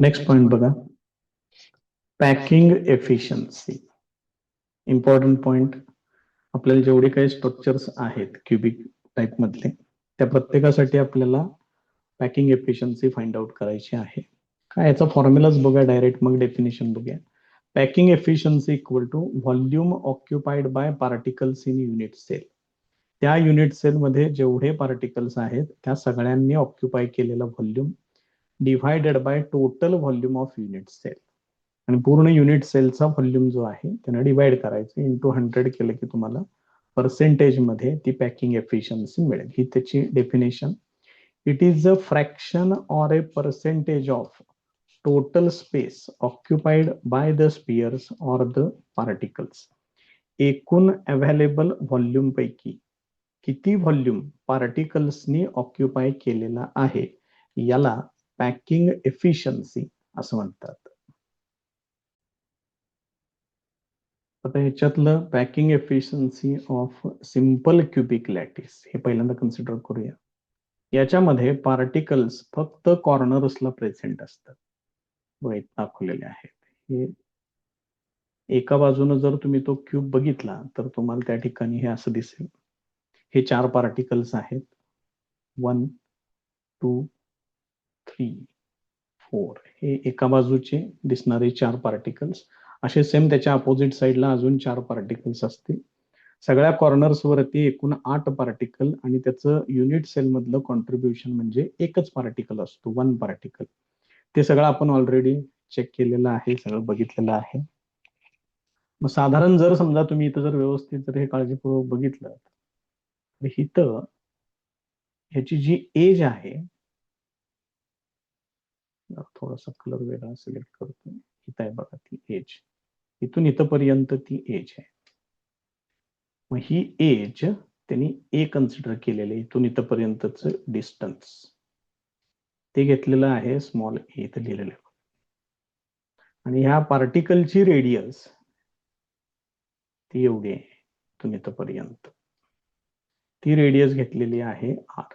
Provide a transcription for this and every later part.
Next point बघा, packing efficiency. Important point. आपल्याला जेवढे काही स्ट्रक्चर्स आहेत क्युबिक टाइप मधले, त्या प्रत्येकासाठी आपल्याला पॅकिंग एफिशियन्सी फाइंड आउट करायची आहे. काय याचा फॉर्म्युलाच बघा डायरेक्ट, मग डेफिनेशन बघूया. Packing efficiency equal to volume occupied by particles in unit cell. त्या युनिट सेल मध्ये जेवढे पार्टिकल्स आहेत त्या सगळ्यांनी ऑक्युपाय केलेला volume divided by total volume of unit cell. आणि पूर्ण युनिट सेलचा व्हॉल्यूम जो आहे त्याने डिवाइड करायचं, इंटू 100 केलं की तुम्हाला पर्सेंटेज मध्ये ती पॅकिंग एफिशियन्सी मिळेल. ही त्याची definition. It is a fraction or a percentage of total space occupied by the spheres or the particles. एकूण अवेलेबल व्हॉल्यूम पैकी किती व्हॉल्यूम पार्टिकल्सनी ऑक्युपाय केलेला आहे याला पॅकिंग एफिशियन्सी असं म्हणतात. आता ह्याच्यातलं packing efficiency of simple cubic lattice हे पहिल्यांदा कन्सिडर करूया. याच्यामध्ये पार्टिकल्स फक्त कॉर्नर्सला प्रेझेंट असतात, दाखवलेले आहेत. हे एका बाजूने जर तुम्ही तो क्यूब बघितला तर तुम्हाला त्या ठिकाणी हे असं दिसेल. हे 4 पार्टिकल्स आहेत, 1 2 3 4. हे एका बाजूचे दिसणारे 4 पार्टिकल्स. असे सेम त्याच्या अपोजिट साइडला अजून 4 पार्टिकल्स असतील. सगळ्या कॉर्नर्स वरती एकूण 8 पार्टिकल, आणि त्याचं युनिट सेल मधलं कॉन्ट्रीब्युशन म्हणजे एकच पार्टिकल असतो, 1 पार्टिकल. ते सगळं आपण ऑलरेडी चेक केलेलं आहे, सगळं बघितलेलं आहे. मग साधारण जर समजा तुम्ही इथं जर व्यवस्थित जर हे काळजीपूर्वक बघितलं तर इथं ह्याची जी एज आहे, थोडासा कलर वेगळा सिलेक्ट करतो, इथं आहे बघा ती एज. इथून इथपर्यंत ती एज आहे. मग ही एज त्यांनी ए कन्सिडर केलेले, इथून इथपर्यंतच डिस्टन्स ते घेतलेलं आहे स्मॉल ए इथं लिहिलेलं. आणि ह्या पार्टिकलची रेडियस ती एवढी आहे, इथून इथपर्यंत ती रेडियस घेतलेली आहे आर.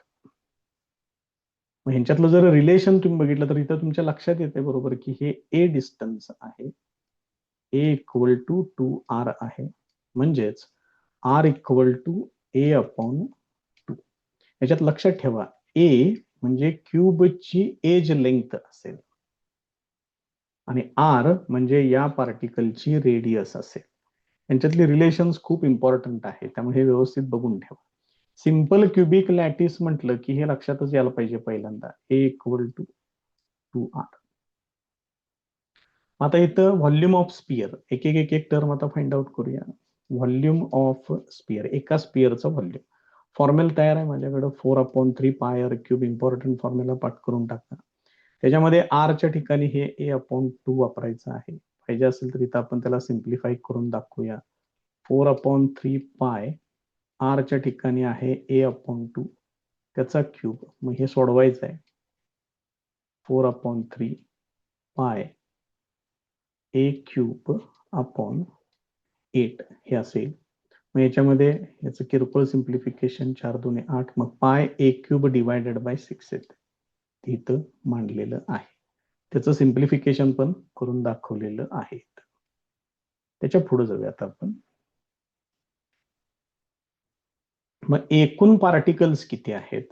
मग ह्यांच्यातलं जर रिलेशन तुम्ही बघितलं तर इथं तुमच्या लक्षात येते बरोबर की हे ए डिस्टन्स आहे, ए इक्वल टू 2r आहे. म्हणजेच r equal to a upon 2. याच्यात लक्षात ठेवा, ए म्हणजे क्यूबची एज लेंथ असेल आणि आर म्हणजे या पार्टिकलची रेडियस असेल. यांच्यातली रिलेशन्स खूप इम्पॉर्टंट आहे, त्यामुळे हे व्यवस्थित बघून ठेवा. सिंपल क्युबिक लॅटिस म्हटलं की हे लक्षातच यायला पाहिजे पहिल्यांदा, ए इक्वल टू 2r. आता इथं व्हॉल्यूम ऑफ स्पियर, एक एक टर्म आता फाइंड आउट करूया. व्हॉल्यूम ऑफ स्पियर, एका स्पियरचा व्हॉल्यूम. फॉर्म्युला तयार आहे माझ्याकडे, 4/3 पाय आर क्यूब. इम्पॉर्टंट फॉर्म्युला पाठ करून टाका. त्याच्यामध्ये आरच्या ठिकाणी हे a/2 वापरायचं आहे. पाहिजे असेल तर इथं आपण त्याला सिम्प्लिफाय करून दाखवूया. 4/3 पाय आरच्या ठिकाणी आहे a/2 त्याचा क्यूब. मग हे सोडवायचं आहे. 4/3 पाय ए क्यूब अपॉन 8 हे असेल. मग याच्यामध्ये याचं किरकोळ सिम्प्लिफिकेशन, 4 2 8, मग पाय ए क्यूब डिवायडेड बाय 6 येते, इथं मांडलेलं आहे. त्याचं सिम्प्लिफिकेशन पण करून दाखवलेलं आहे. त्याच्या पुढे जाऊयात आपण. मग एकूण पार्टिकल्स किती आहेत?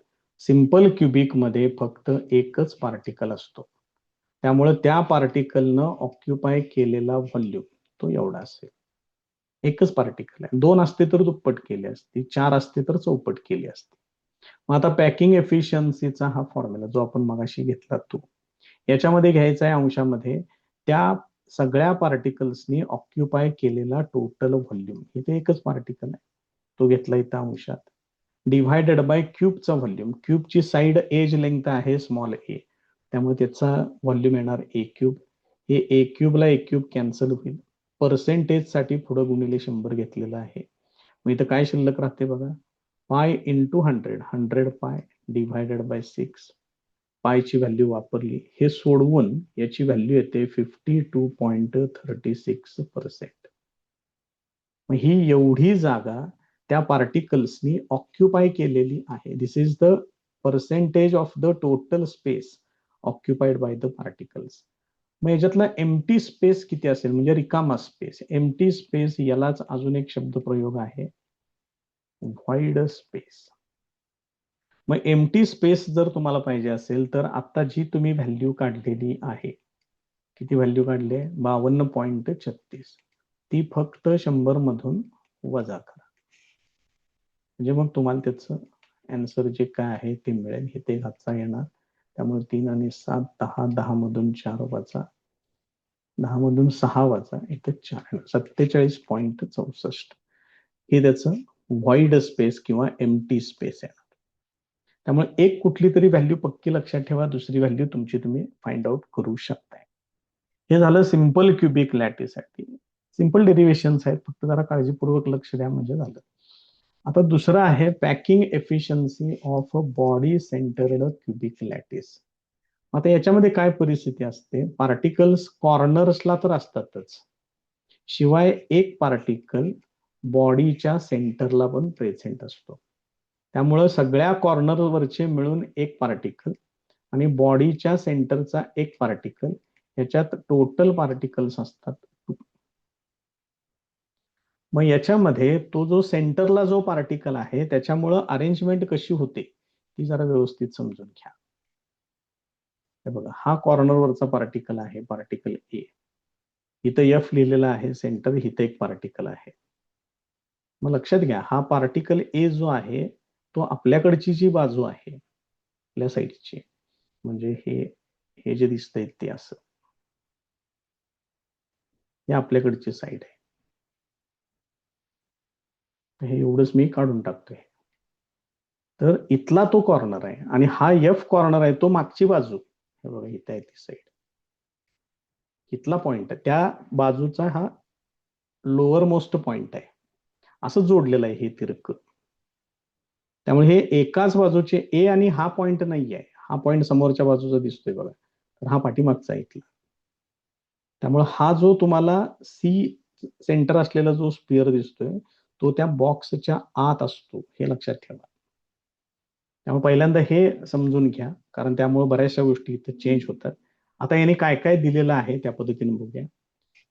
सिंपल क्युबिक मध्ये फक्त एकच पार्टिकल असतो, त्यामुळे त्या पार्टिकलनं ऑक्युपाय केलेला व्हॉल्यूम तो एवढा असेल. एकच पार्टिकल आहे. 2 असते तर दुप्पट केली असती, 4 असते तर चौपट केली असती. मग आता पॅकिंग एफिशियन्सीचा हा फॉर्म्युला जो आपण मगाशी घेतला तो याच्यामध्ये घ्यायचा आहे अंशामध्ये त्या सगळ्या पार्टिकल्सनी ऑक्युपाय केलेला टोटल व्हॉल्यूम. इथे एकच पार्टिकल आहे, तो घेतला इथं अंशात, डिव्हायडेड बाय क्यूबचा व्हॉल्यूम. क्यूबची साइड एज लेंथ आहे स्मॉल ए, त्यामुळे त्याचा व्हॉल्यूम येणार ए क्यूब. हे ए क्यूबला ए क्यूब कॅन्सल होईल. पर्सेंटेज साठी पुढे गुणिले 100 घेतलेलं आहे. मग इथं काय शिल्लक राहते बघा, पाय इंटू 100, 100 पाय डिव्हायडेड बाय 6. पायची व्हॅल्यू वापरली, हे सोडवून याची व्हॅल्यू येते 52.36%. मग ही एवढी जागा त्या पार्टिकल्सनी ऑक्युपाय केलेली आहे. This is the percentage of the total space occupied by the particles. मग याच्यातला एम्प्टी स्पेस किती असेल, म्हणजे रिकामा स्पेस. एम्प्टी स्पेस यालाच अजून एक शब्द प्रयोग आहे, व्हॉइड स्पेस. मग एम्प्टी स्पेस जर तुम्हाला पाहिजे असेल तर आता जी तुम्ही व्हॅल्यू काढलेली आहे, किती व्हॅल्यू काढली आहे, 52.36, ती फक्त 100 मधून वजा करा. म्हणजे मग तुम्हाला त्याचं आन्सर जे काय आहे ते मिळेल. हे ते घातचा येणार. त्यामुळे 3 आणि 7 10, 10 मधून 4 वजा, 10 मधून 6 वजा, इथे 4, 47.64. हे त्याचं व्हॉइड स्पेस किंवा एम्प्टी स्पेस आहे. त्यामुळे एक कुठली तरी व्हॅल्यू पक्की लक्षात ठेवा, दुसरी व्हॅल्यू तुमची तुम्ही फाइंड आउट करू शकताय. हे झालं सिंपल क्युबिक लॅटिससाठी. सिंपल डेरिव्हेशन्स आहेत, फक्त जरा काळजीपूर्वक लक्ष द्या म्हणजे झालं. आता दुसरं आहे packing efficiency of a body centred cubic lattice. आता याच्यामध्ये काय परिस्थिती असते, पार्टिकल्स कॉर्नर्सला तर असतातच, शिवाय एक पार्टिकल बॉडीच्या सेंटरला पण प्रेझेंट असतो. त्यामुळं सगळ्या कॉर्नरवरचे मिळून एक पार्टिकल आणि बॉडीच्या सेंटरचा एक पार्टिकल, याच्यात टोटल पार्टिकल्स असतात 2. मग याच्यामध्ये तो जो सेंटरला जो पार्टिकल आहे त्याच्यामुळं अरेंजमेंट कशी होते ती जरा व्यवस्थित समजून घ्या. हे बघा, हा कॉर्नरवरचा पार्टिकल आहे, पार्टिकल ए. इथं एफ लिहिलेला आहे सेंटर, इथं एक पार्टिकल आहे. मग लक्षात घ्या, हा पार्टिकल ए जो आहे तो आपल्याकडची जी बाजू आहे आपल्या साईडची, म्हणजे हे हे जे दिसतंय ते असं, हे आपल्याकडची साईड आहे. हे एवढंच मी काढून टाकतोय. तर इथला तो कॉर्नर आहे आणि हा एफ कॉर्नर आहे, तो मागची बाजू. हे बघा, इथं आहे ती साईड, इथला पॉइंट आहे, त्या बाजूचा हा लोअर मोस्ट पॉइंट आहे, असं जोडलेलं आहे हे तिरक. त्यामुळे हे एकाच बाजूचे ए, आणि हा पॉइंट नाही आहे, हा पॉइंट समोरच्या बाजूचा दिसतोय बघा, तर हा पाठीमागचा इथला. त्यामुळे हा जो तुम्हाला सी सेंटर असलेला जो स्पिअर दिसतोय तो त्या बॉक्सच्या आत असतो, हे लक्षात ठेवा. त्यामुळे पहिल्यांदा हे समजून घ्या, कारण त्यामुळे बऱ्याचशा गोष्टी इथे चेंज होतात. आता याने काय काय दिलेलं आहे त्या पद्धतीने बघूया.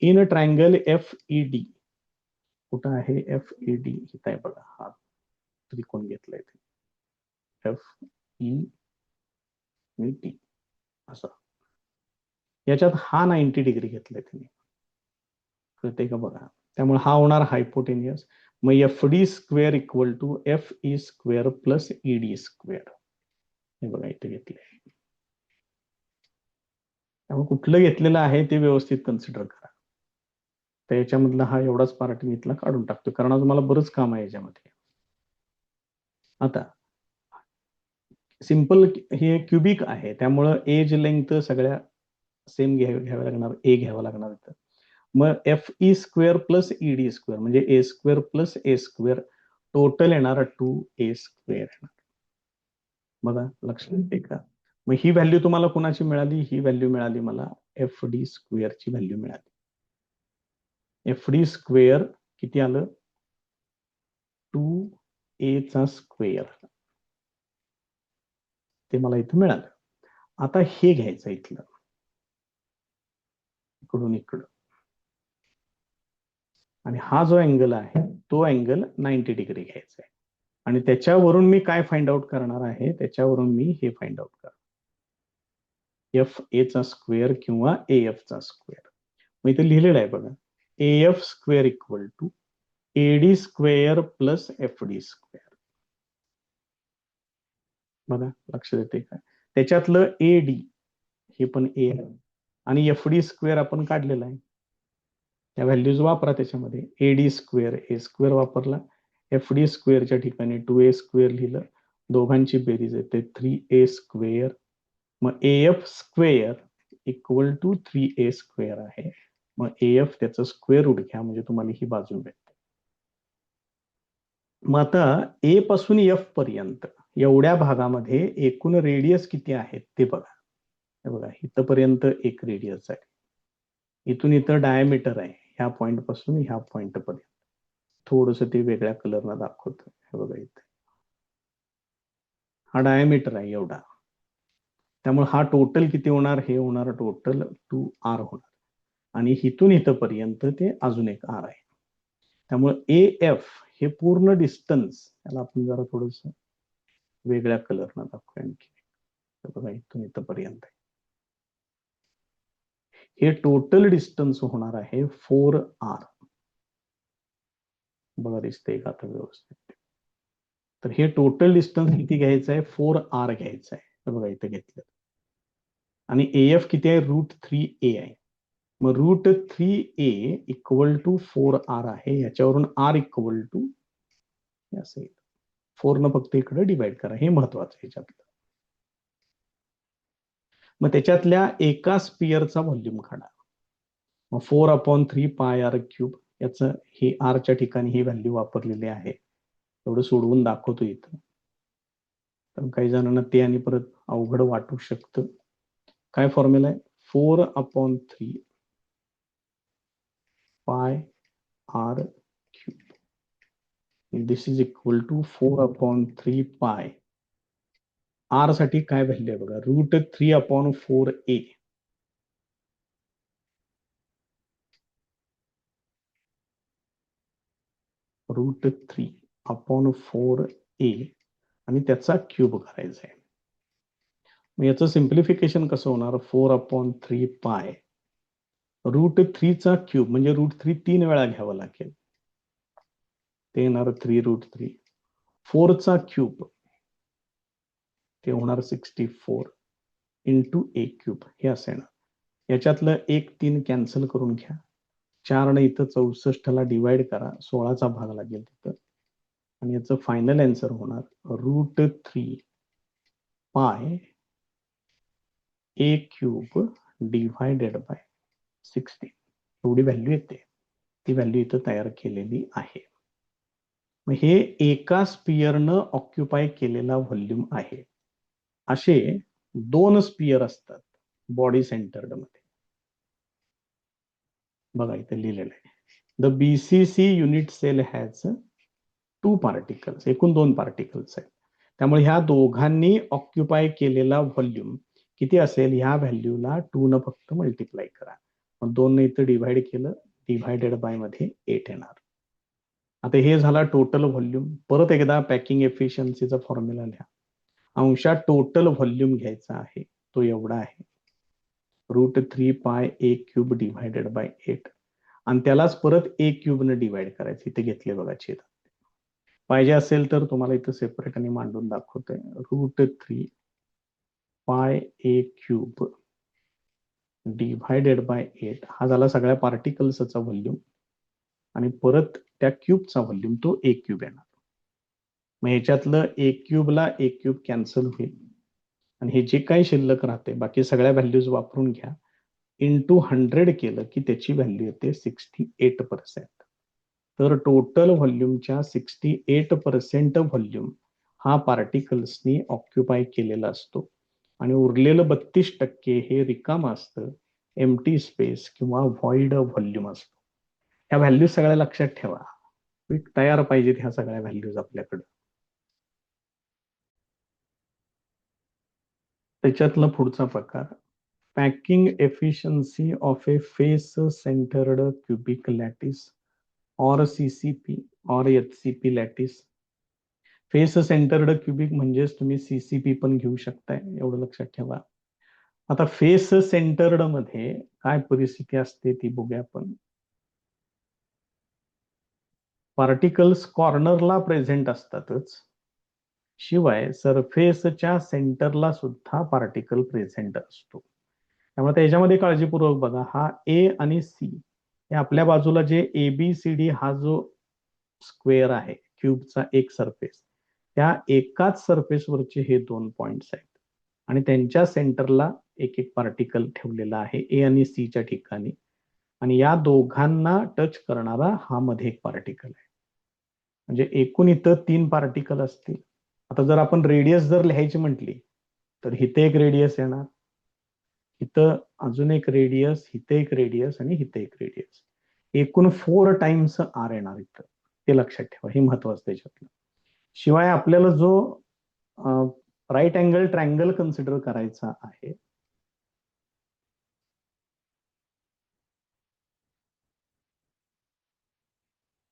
In triangle F E D, कुठं आहे एफ ई डी, इथं आहे बघा, हा त्रिकोण घेतलाय एफ ई टी असं. याच्यात हा 90 डिग्री घेतलाय त्यांनी, कळते का बघा. त्यामुळे हा होणार हायपोटेनियस. मग F D square equal to F E square plus E D square, हे बघा इथे घेतले. त्यामुळे कुठलं घेतलेलं आहे ते व्यवस्थित कन्सिडर करा. तर याच्यामधला हा एवढाच पार्ट मी इथला काढून टाकतो, कारण आज मला बरंच काम आहे याच्यामध्ये. आता सिंपल हे क्युबिक आहे, त्यामुळं एज लेंथ सगळ्या सेम घ्याव्या लागणार, ए घ्यावा लागणार इथं. मग F E square plus E D square म्हणजे ए स्क्वेअर प्लस ए स्क्वेअर, टोटल येणार 2a स्क्वेअर येणार. बघा, लक्षात येते का. मग ही व्हॅल्यू तुम्हाला कुणाची मिळाली, ही व्हॅल्यू मिळाली मला एफ डी स्क्वेअरची व्हॅल्यू मिळाली. एफ डी स्क्वेअर किती आलं, 2a चा स्क्वेअर, ते मला इथं मिळालं. आता हे घ्यायचं इथलं, इकडून इकडं, आणि हा जो अँगल आहे तो अँगल 90 डिग्री घ्यायचा आहे. आणि त्याच्यावरून मी काय फाइंड आउट करणार आहे, त्याच्यावरून मी हे फाइंड आउट करणार, एफ ए चा स्क्वेअर किंवा ए एफ चा स्क्वेअर. मग इथे लिहिलेलं आहे बघा, A F square equal to A D square plus F D square. बघा, लक्ष देते का. त्याच्यातलं ए डी हे पण ए आहे, आणि एफ डी स्क्वेअर आपण काढलेला आहे, त्या व्हॅल्यूज वापरा त्याच्यामध्ये. ए डी स्क्वेअर, ए स्क्वेअर वापरला, एफ डी स्क्वेअरच्या ठिकाणी 2a स्क्वेअर लिहिलं, दोघांची बेरीज येते 3a स्क्वेअर. मग A F square equal to 3a square आहे. मग ए एफ त्याचं स्क्वेअर रूट घ्या, म्हणजे तुम्हाला ही बाजू भेटते. मग आता ए पासून एफ पर्यंत एवढ्या भागामध्ये एकूण रेडियस किती आहेत ते बघा. हे बघा, इथपर्यंत एक रेडियस आहे, इथून इथं डायमीटर आहे, ह्या पॉइंट पासून ह्या पॉइंट पर्यंत. थोडस ते वेगळ्या कलरला दाखवतो, हे बघा इथे हा डायमीटर आहे एवढा. त्यामुळे हा टोटल किती होणार, हे होणार टोटल 2r होणार, आणि इथून इथपर्यंत ते अजून एक r आहे. त्यामुळे AF हे पूर्ण डिस्टन्स, त्याला आपण जरा थोडस वेगळ्या कलरनं दाखवूया आणखी. बघा इथून इथपर्यंत हे टोटल डिस्टन्स होणार आहे 4r. बघा दिसतंय का आता व्यवस्थित. तर हे टोटल डिस्टन्स किती घ्यायचं आहे, 4r घ्यायचं आहे. तर बघा इथं घेतलं, आणि AF किती आहे, √3a आहे. मग √3a इक्वल टू 4r आहे. याच्यावरून r इक्वल टू असं येईल. 4 न फक्त इकडे डिवाइड करा, हे महत्वाचं आहे याच्यातलं. मग त्याच्यातल्या एका स्पिअरचा व्हॉल्यूम काढा. मग 4/3πr³ याचं हे आरच्या ठिकाणी ही व्हॅल्यू वापरलेली आहे. एवढं सोडवून दाखवतो इथं, तर काही जणांना ते आणि परत अवघड वाटू शकतं. काय फॉर्म्युला आहे, 4/3πr³. This is equal to 4/3π. R साठी काय व्हॅल्यू आहे बघा, √3/4a. √3/4a आणि त्याचा क्यूब करायचा आहे. मग याचं सिम्प्लिफिकेशन कसं होणार, 4/3π √3चा क्यूब म्हणजे √3 3 वेळा घ्यावं लागेल, ते येणार 3√3. 4चा क्यूब ते होणार 64 इंटू a³ हे असं येणार. याच्यातलं 1 3 कॅन्सल करून घ्या, 4 ने इथं 64ला डिवाइड करा, 16चा भाग लागेल तिथं, आणि याचं फायनल आन्सर होणार √3π a³ डिव्हायडेड बाय 16. एवढी व्हॅल्यू येते, ती व्हॅल्यू इथं तयार केलेली आहे. मग हे एका स्पिअरनं ऑक्युपाय केलेला व्हॉल्यूम आहे. असे 2 स्पिअर असतात बॉडी सेंटर्ड मध्ये. बघा इथे लिहिलेलं आहे, the BCC unit cell has 2 particles. एकूण 2 पार्टिकल्स आहेत. त्यामुळे ह्या दोघांनी ऑक्युपाय केलेला व्हॉल्यूम किती असेल, ह्या व्हॅल्यूला 2 न फक्त मल्टिप्लाय करा. मग 2 ने इथं डिव्हाइड केलं, डिव्हायडेड बाय मध्ये 8 येणार. आता हे झाला टोटल व्हॉल्यूम. परत एकदा पॅकिंग एफिशियन्सीचा फॉर्म्युला लिहा. अंशात टोटल व्हॉल्यूम घ्यायचा आहे, तो एवढा आहे, √3π a³ डिव्हायडेड बाय 8, आणि त्यालाच परत a³ ने डिव्हाइड करायचं. इथे घेतले बघा छेद. पाहिजे असेल तर तुम्हाला इथं सेपरेट आणि मांडून दाखवतोय. √3π a³ डिव्हायडेड बाय 8 हा झाला सगळ्या पार्टिकल्सचा व्हॉल्यूम, आणि परत त्या क्यूबचा व्हॉल्यूम तो a³ येणार. मग ह्याच्यातलं a³ ला a³ कॅन्सल होईल, आणि हे जे काही शिल्लक राहते बाकी सगळ्या व्हॅल्यूज वापरून घ्या, इंटू 100 केलं की त्याची व्हॅल्यू येते 68%. तर टोटल व्हॉल्यूमच्या 68% व्हॉल्यूम हा पार्टिकल्सनी ऑक्युपाय केलेला असतो, आणि उरलेलं 32% हे रिकाम असतं, एम्प्टी स्पेस किंवा व्हॉइड व्हॉल्यूम असतो. ह्या व्हॅल्यूज सगळ्या लक्षात ठेवा, तयार पाहिजेत ह्या सगळ्या व्हॅल्यूज आपल्याकडे. त्याच्यातला पुढचा प्रकार, packing efficiency of A face centred cubic lattice or CCP or HCP lattice. Face centred cubic म्हणजेच तुम्ही CCP पण घेऊ शकताय, एवढं लक्षात ठेवा. आता फेस सेंटर्ड मध्ये काय परिस्थिती असते ती बघूया आपण. पार्टिकल्स कॉर्नरला प्रेझेंट असतातच, शिवाय सरफेसच्या सेंटरला सुद्धा पार्टिकल प्रेझेंट असतो. त्यामुळे त्याच्यामध्ये काळजीपूर्वक बघा, हा A आणि C हे आपल्या बाजूला जे ABCD हा जो स्क्वेअर आहे क्यूबचा एक सरफेस, त्या एकाच सरफेसवरचे हे 2 पॉइंट्स आहेत, आणि त्यांच्या सेंटरला एक एक पार्टिकल ठेवलेला आहे A आणि C च्या ठिकाणी, आणि या दोघांना टच करणारा हा मध्ये एक पार्टिकल आहे. म्हणजे एकूण इथं 3 पार्टिकल असतील. आता जर आपण रेडियस जर लिहायची म्हटली तर इथे एक रेडियस येणार, इथं अजून एक रेडियस, इथे एक रेडियस, आणि इथे एक रेडियस. एकूण 4 टाइम्स आर येणार इथं, ते लक्षात ठेवा, हे महत्वाचं त्याच्यातलं. शिवाय आपल्याला जो राईट अँगल ट्रायंगल कन्सिडर करायचा आहे.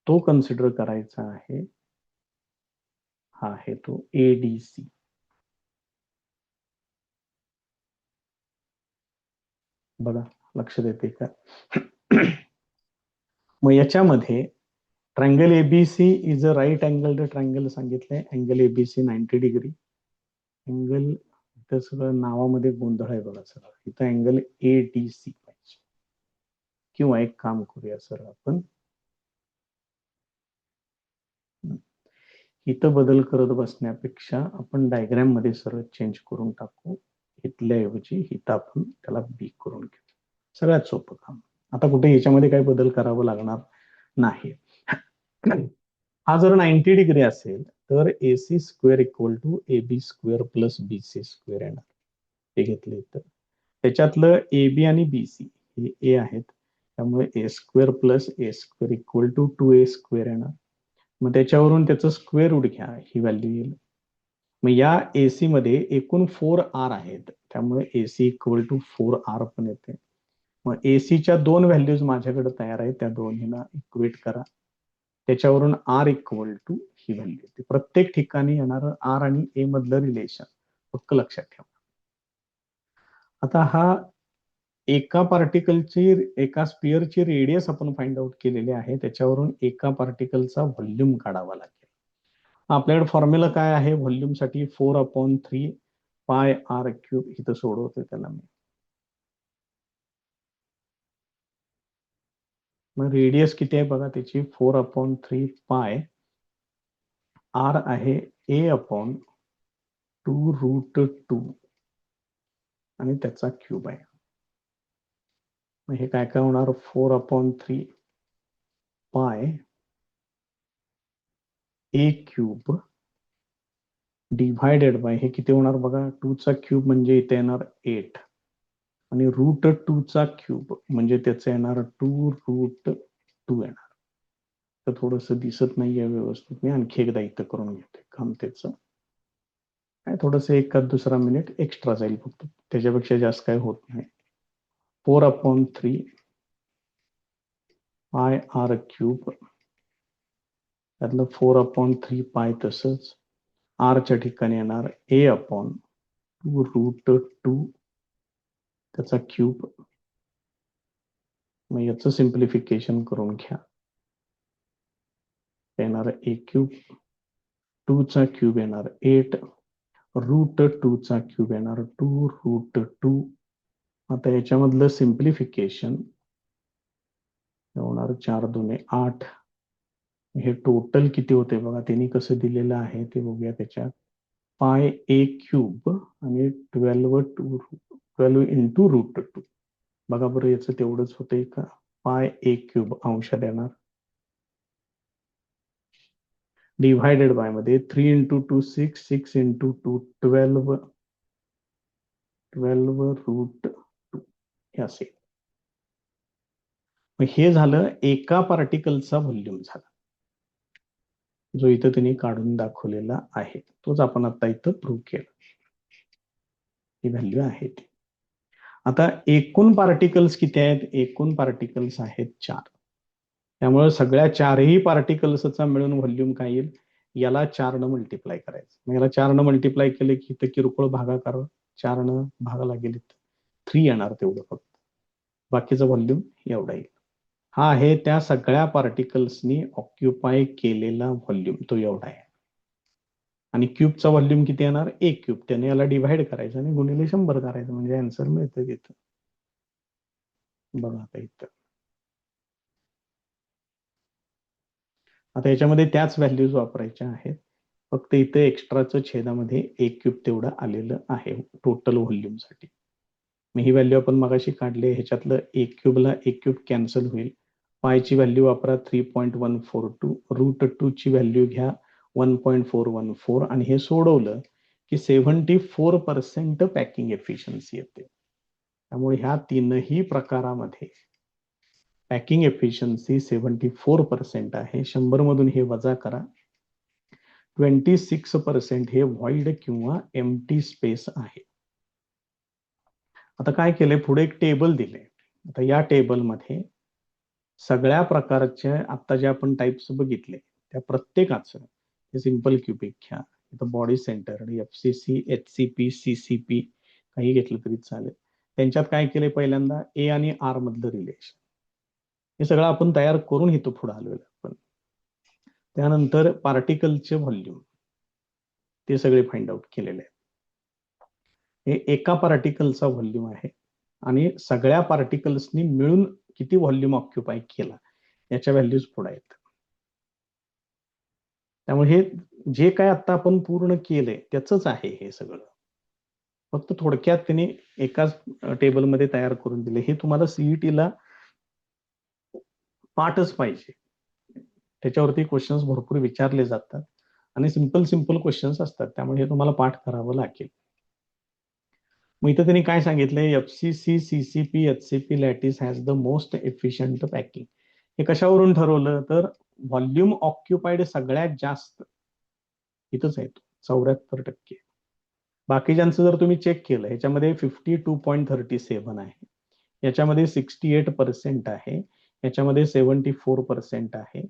तो कन्सिडर करायचा आहे. हा आहे तो ADC. बघा लक्ष देते का? मग याच्यामध्ये triangle ABC is a right angle triangle सांगितलंय. Angle ABC 90 degree. अँगल इथं सगळं नावामध्ये गोंधळ आहे बघा सर. इथं अँगल ADC पाहिजे. किंवा एक काम करूया सर, आपण इथं बदल करत बसण्यापेक्षा आपण डायग्राम मध्ये सरळ चेंज करून टाकू. इथल्या ऐवजी इथं आपण त्याला बी करून घेऊ. सगळ्यात सोपं काम. आता कुठे याच्यामध्ये काही बदल करावं लागणार नाही. हा जर 90 डिग्री असेल तर AC square equal to AB square plus BC square येणार. ते घेतले तर त्याच्यातलं AB आणि BC हे A आहेत, त्यामुळे A square plus A square equal to 2A square येणार. मग त्याच्यावरून त्याचं स्क्वेअर रूट घ्या, ही व्हॅल्यू येईल. मग या AC मध्ये एकूण 4R आहेत, त्यामुळे AC इक्वल टू 4R पण येते. मग ACच्या दोन व्हॅल्यूज माझ्याकडे तयार आहेत, त्या दोन्हीला इक्वेट करा. त्याच्यावरून R इक्वल टू ही व्हॅल्यू येते. प्रत्येक ठिकाणी येणारं R आणि A मधलं रिलेशन फक्त लक्षात ठेवा. आता हा एका पार्टिकलची, एका स्पिअरची रेडियस आपण फाइंड आउट केलेली आहे. त्याच्यावरून एका पार्टिकलचा व्हॉल्यूम काढावा लागेल. आपल्याकडे फॉर्म्युला काय आहे व्हॉल्यूम साठी? 4/3 पाय R क्यूब. इथं सोडवते त्याला मी. मग रेडियस किती आहे बघा त्याची? 4/3 पाय. R आहे A/2√2 आणि त्याचा क्यूब आहे. मग हे काय काय होणार? 4/3 पाय A क्यूब डिव्हायडेड बाय, हे किती होणार बघा? 2 चा क्यूब म्हणजे इथे येणार 8 आणि √2 चा क्यूब म्हणजे त्याचं येणार 2√2 येणार. तर थोडस दिसत नाहीये व्यवस्थित, मी आणखी एकदा इथं करून घेते काम. त्याचं काय थोडस एखाद दुसरा मिनिट एक्स्ट्रा जाईल फक्त, त्याच्यापेक्षा जास्त काय होत नाही. 4/3 पाय R क्यूब, त्यातलं 4/3 पाय तसंच. R च्या ठिकाणी येणार A/2√2 त्याचा क्यूब. मग याचं सिम्प्लिफिकेशन करून घ्या. येणार A क्यूब, 2 चा क्यूब येणार 8, √2 चा क्यूब येणार 2√2. आता याच्यामधलं सिम्प्लिफिकेशन होणार 4×2 8. हे टोटल किती होते बघा, त्यांनी कसं दिलेलं आहे ते बघूया. त्याच्यात पाय A क्यूब आणि 12 इंटू √2. बघा बरं याचं तेवढंच होतंय का? पाय A क्यूब अंशात येणार, डिव्हायडेड बाय मध्ये 3 इंटू 2 6, 6 इंटू 2 12, 12√2 हे असेल. हे झालं एका पार्टिकलचा व्हॉल्यूम झाला, जो इथं त्यांनी काढून दाखवलेला आहे. तोच आपण आता इथं प्रूव्ह केला. ही व्हॅल्यू आहे ती. आता एकूण पार्टिकल्स किती आहेत? एकूण पार्टिकल्स आहेत 4. त्यामुळे सगळ्या 4ही पार्टिकल्सचा मिळून व्हॉल्यूम काय येईल? याला 4 न मल्टिप्लाय करायचं. याला 4 न मल्टिप्लाय केले की इथं किरकोळ भागाकार 4 न भागाला गेले 3 येणार तेवढं फक्त. बाकीचं व्हॉल्यूम एवढा येईल. हा आहे त्या सगळ्या पार्टिकल्सनी ऑक्युपाय केलेला व्हॉल्यूम, तो एवढा आहे. आणि क्यूबचा व्हॉल्यूम किती येणार? A cube. त्याने याला डिव्हाइड करायचं आणि गुणिले 100 करायचं म्हणजे आन्सर मिळतं तिथं. बघा आता इथं, आता याच्यामध्ये त्याच व्हॅल्यूज वापरायच्या आहेत, फक्त इथे एक्स्ट्राचं छेदामध्ये A क्यूब तेवढं आलेलं आहे टोटल व्हॉल्यूमसाठी. मग ही व्हॅल्यू आपण मगाशी काढली. ह्याच्यातलं A क्यूबला A क्यूब कॅन्सल होईल. पायची व्हॅल्यू वापरा 3.142, √2 ची व्हॅल्यू घ्या 1.414 आणि हे सोडवलं की 74% पॅकिंग एफिशियन्सी येते. त्यामुळे ह्या तीनही प्रकारामध्ये पॅकिंग एफिशियन्सी 74% आहे. 100 मधून हे वजा करा, 26% हे व्हॉइड किंवा एम्प्टी स्पेस आहे. आता काय केलंय, पुढे एक टेबल दिले. आता या टेबलमध्ये सगळ्या प्रकारच्या आता जे आपण टाइप्स बघितले त्या प्रत्येकाचं हे सिंपल क्युबिक घ्या, इथं body centre, FCC, HCP, CCP काही घेतलं तरी चालेल. त्यांच्यात काय केलंय, पहिल्यांदा ए आणि आर मधलं रिलेशन हे सगळं आपण तयार करून इथं पुढे आलोय आपण. त्यानंतर पार्टिकलचे व्हॉल्यूम ते सगळे फाइंड आउट केलेले आहे. हे एका पार्टिकलचा व्हॉल्यूम आहे आणि सगळ्या पार्टिकल्सनी मिळून किती व्हॉल्यूम ऑक्युपाय केला याच्या व्हॅल्यूज पुढे आहेत. त्यामुळे हे जे काय आता आपण पूर्ण केलंय त्याच आहे हे सगळं, फक्त थोडक्यात त्यांनी एकाच टेबलमध्ये तयार करून दिले. हे तुम्हाला सीईटीला पाठच पाहिजे, त्याच्यावरती क्वेश्चन्स भरपूर विचारले जातात आणि सिंपल क्वेश्चन्स असतात, त्यामुळे हे तुम्हाला पाठ करावं लागेल. मग इथं त्यांनी काय सांगितलंय, FCC, CCP, HCP lattice has the most efficient packing. हे कशावरून ठरवलं तर व्हॉल्यूम ऑक्युपाइड सगळ्यात जास्त इथंच आहे 74%. बाकीच्यांचं जर तुम्ही चेक केलं ह्याच्यामध्ये 52.37 आहे, याच्यामध्ये 68% आहे, याच्यामध्ये 74% आहे.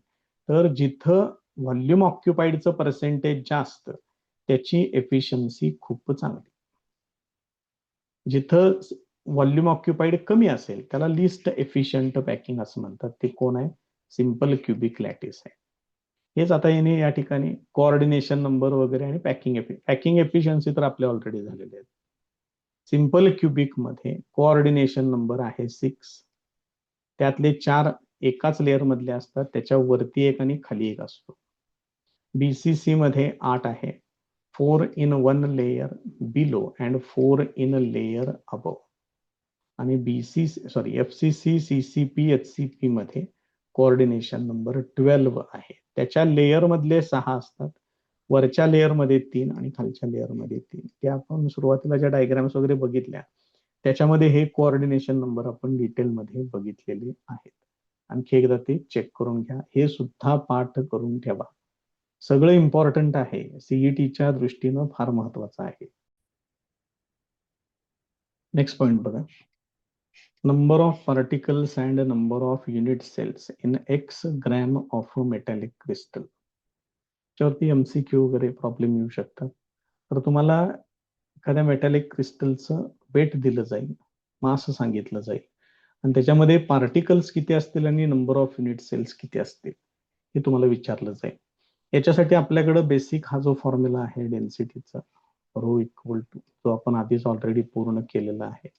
तर जिथं व्हॉल्यूम ऑक्युपाइडचं पर्सेंटेज जास्त त्याची एफिशियन्सी खूप चांगली. जिथं व्हॉल्यूम ऑक्युपाइड कमी असेल त्याला लिस्ट एफिशियंट पॅकिंग असं म्हणतात. ते कोण आहे, सिंपल क्युबिक लॅटिस आहे. हेच आता येणे या ठिकाणी कोऑर्डिनेशन नंबर वगैरे आणि पॅकिंग एफिशियन्सी तर आपल्या ऑलरेडी झालेले आहेत. सिंपल क्युबिक मध्ये कोऑर्डिनेशन नंबर आहे 6, त्यातले 4 एकाच लेअर मधले असतात, त्याच्या वरती एक आणि खाली एक असतो. BCC मध्ये 8 आहे, 4 in 1 layer below and 4 in layer above. आणि FCC, CCP, HCP मध्ये कोऑर्डिनेशन नंबर 12 आहे. त्याच्या लेयर मधले 6 असतात, वरच्या लेयर मध्ये 3 आणि खालच्या लेयर मध्ये 3. ते आपण सुरुवातीला ज्या डायग्राम्स वगैरे बघितल्या त्याच्यामध्ये हे कोऑर्डिनेशन नंबर आपण डिटेलमध्ये बघितलेले आहेत. आणखी एकदा ते चेक करून घ्या, हे सुद्धा पाठ करून ठेवा. सगळं इम्पॉर्टंट आहे, सीईटीच्या दृष्टीनं फार महत्वाचं आहे. नेक्स्ट पॉइंट बघा, number of particles and number of unit cells in X gram of metallic crystal. त्यावरती MCQ वगैरे प्रॉब्लेम येऊ शकतात. तर तुम्हाला एखाद्या मेटॅलिक क्रिस्टलचं वेट दिलं जाईल, मास सांगितलं जाईल आणि त्याच्यामध्ये पार्टिकल्स किती असतील आणि नंबर ऑफ युनिट सेल्स किती असतील हे तुम्हाला विचारलं जाईल. याच्यासाठी आपल्याकडे बेसिक हा जो फॉर्म्युला आहे डेन्सिटीचा, रो इक्वल टू, जो आपण आधीच ऑलरेडी पूर्ण केलेला आहे,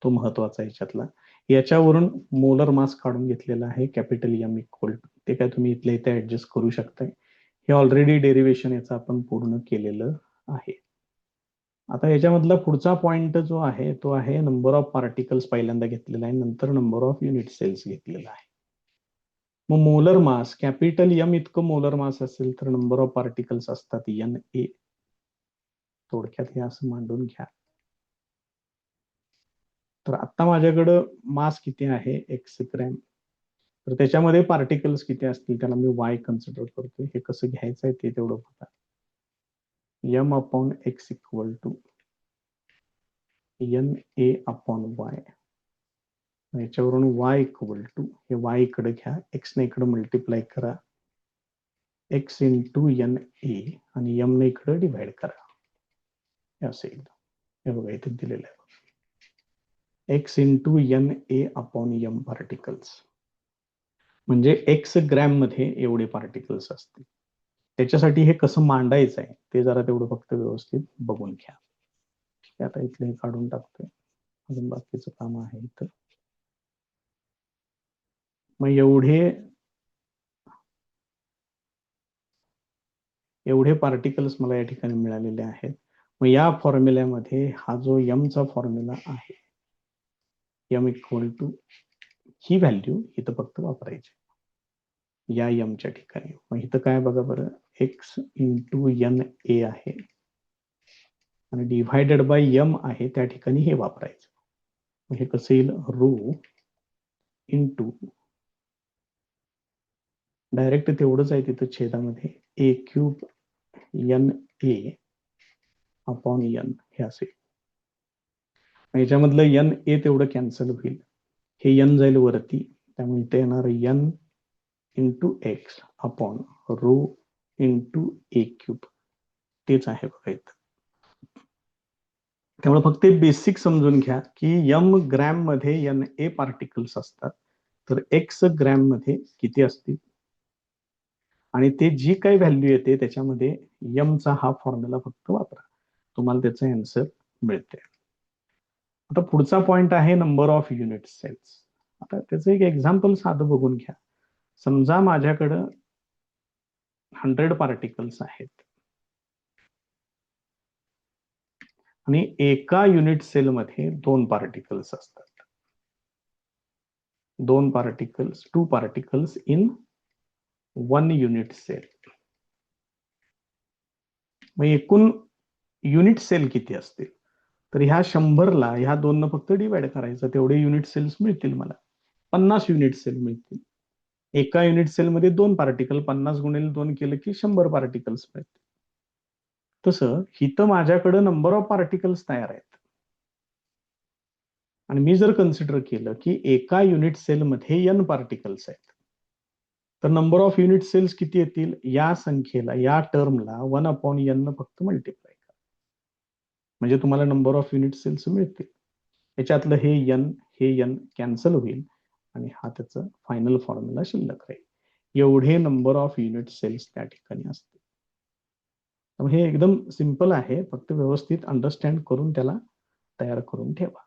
तो महत्वाचा आहे याच्यातला. याच्यावरून मोलर मास काढून घेतलेला आहे, कॅपिटल M इक्वल टू. ते काय तुम्ही इथल्या इथे ऍडजस्ट करू शकताय, हे ऑलरेडी डेरिवेशन याचं आपण पूर्ण केलेलं आहे. आता याच्यामधला पुढचा पॉइंट जो आहे तो आहे नंबर ऑफ पार्टिकल्स पहिल्यांदा घेतलेला आहे, नंतर नंबर ऑफ युनिट सेल्स घेतलेला आहे. मग मोलर मास, कॅपिटल M इतकं मोलर मास असेल तर नंबर ऑफ पार्टिकल्स असतात NA. थोडक्यात हे असं मांडून घ्या. तर आता माझ्याकडं मास किती आहे X ग्रॅम, तर त्याच्यामध्ये पार्टिकल्स किती असतील त्याला मी Y कन्सिडर करतोय. हे कसं घ्यायचं आहे ते तेवढं बघा. M/X equal to NA/Y. याच्यावरून Y इक्वल टू, हे Y इकडे घ्या, X ने इकडे मल्टिप्लाय करा, X इंटू NA आणि M ने इकडे डिवाइड करा. हे असेल, हे बघा इथे दिलेलं आहे, X इंटू NA/M पार्टिकल्स. म्हणजे X ग्रॅम मध्ये एवढे पार्टिकल्स असतील. त्याच्यासाठी हे कसं मांडायचं आहे ते जरा तेवढं फक्त व्यवस्थित बघून घ्या. आता इथले हे काढून टाकतोय, अजून बाकीचं काम आहे इथं. मग एवढे पार्टिकल्स मला या ठिकाणी मिळालेले आहेत. मग या फॉर्म्युल्यामध्ये हा जो M चा फॉर्म्युला आहे, M इक्वल टू, ही व्हॅल्यू इथं फक्त वापरायची या M च्या ठिकाणी. मग इथं काय बघा बरं, X इंटू NA आहे आणि डिव्हायडेड बाय M आहे, त्या ठिकाणी हे वापरायचं. मग हे कसं येईल, रो इंटू, डायरेक्ट तेवढंच आहे तिथं छेदामध्ये, A cube N A upon N हे असेल. याच्यामधलं एन ए तेवढं कॅन्सल होईल, हे एन जाईल वरती, त्यामुळे इथे येणार N into X upon rho into A cube. तेच आहे बघा इथं. त्यामुळे फक्त बेसिक समजून घ्या की एम ग्रॅम मध्ये एन ए पार्टिकल्स असतात, तर एक्स ग्रॅम मध्ये किती असतील, आणि ते जी काही व्हॅल्यू येते त्याच्यामध्ये एमचा हा फॉर्म्युला फक्त वापरा, तुम्हाला त्याचं आन्सर मिळते. आता पुढचा पॉइंट आहे नंबर ऑफ युनिट सेल्स. आता त्याचं एक एक्झाम्पल साधं बघून घ्या. समजा माझ्याकडं 100 पार्टिकल्स आहेत आणि एका युनिट सेलमध्ये 2 पार्टिकल्स असतात. 2 particles, 2 particles in 1 unit cell. मग एकूण युनिट सेल किती असतील, तर ह्या 100ला ह्या 2 फक्त डिवाइड करायचं, तेवढे युनिट सेल्स मिळतील मला. 50 युनिट सेल मिळतील. एका युनिट सेलमध्ये 2 पार्टिकल, 50 गुणिले 2 केलं की 100 पार्टिकल्स मिळतील. तसं इथं माझ्याकडे नंबर ऑफ पार्टिकल्स तयार आहेत, आणि मी जर कन्सिडर केलं की एका युनिट सेलमध्ये एन पार्टिकल्स आहेत, तर नंबर ऑफ युनिट सेल्स किती येतील, या संख्येला, या टर्मला 1 अपॉन एन फक्त मल्टिप्लाय करा, म्हणजे तुम्हाला नंबर ऑफ युनिट सेल्स मिळतील. याच्यातलं हे एन कॅन्सल होईल आणि हा त्याचा फायनल फॉर्म्युला शिल्लक राहील. एवढे नंबर ऑफ युनिट सेल्स त्या ठिकाणी असतील. हे एकदम सिंपल आहे, फक्त व्यवस्थित अंडरस्टँड करून त्याला तयार करून ठेवा.